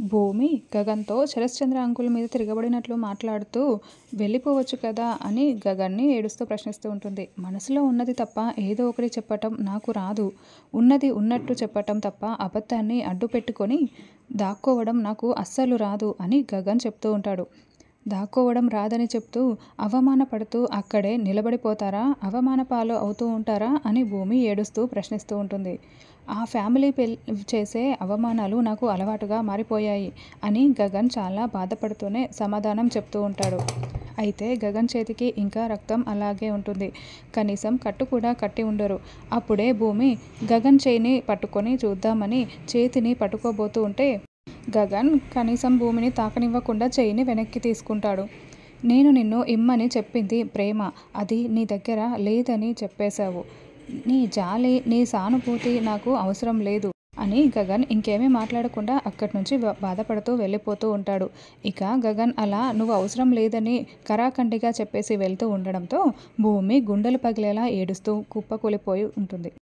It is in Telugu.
భూమి గగన్‌తో శరశ్చంద్ర అంకుల్ మీద తిరగబడినట్లు మాట్లాడుతూ వెళ్ళిపోవచ్చు కదా అని గగన్‌ని ఏడుస్తూ ప్రశ్నిస్తూ ఉంటుంది. మనసులో ఉన్నది తప్ప ఏదో ఒకటి చెప్పటం నాకు రాదు. ఉన్నది ఉన్నట్టు చెప్పటం తప్ప అబద్ధాన్ని అడ్డుపెట్టుకొని దాక్కోవడం నాకు అస్సలు రాదు అని గగన్ చెప్తూ ఉంటాడు. దాక్కోవడం రాదని చెప్తూ అవమానపడుతూ అక్కడే నిలబడిపోతారా? అవమాన పాలు అవుతూ ఉంటారా? అని భూమి ఏడుస్తూ ప్రశ్నిస్తూ ఉంటుంది. ఆ ఫ్యామిలీ చేసే అవమానాలు నాకు అలవాటుగా మారిపోయాయి అని గగన్ చాలా బాధపడుతూనే సమాధానం చెప్తూ ఉంటాడు. అయితే గగన్ చేతికి ఇంకా రక్తం అలాగే ఉంటుంది. కనీసం కట్టు కూడా కట్టి ఉండరు. అప్పుడే భూమి గగన్ చేయిని పట్టుకొని చూద్దామని చేతిని పట్టుకోబోతూ ఉంటే గగన్ కనీసం భూమిని తాకనివ్వకుండా చేయిని వెనక్కి తీసుకుంటాడు. నేను నిన్ను ఇమ్మని చెప్పింది ప్రేమ. అది నీ దగ్గర లేదని చెప్పేశావు. నీ జాలి, నీ సానుభూతి నాకు అవసరం లేదు అని గగన్ ఇంకేమీ మాట్లాడకుండా అక్కడి నుంచి బాధపడుతూ వెళ్ళిపోతూ ఉంటాడు. ఇక గగన్ అలా నువ్వు అవసరం లేదని కరాఖండిగా చెప్పేసి వెళ్తూ ఉండడంతో భూమి గుండెలు పగిలేలా ఏడుస్తూ కుప్పకూలిపోయి ఉంటుంది.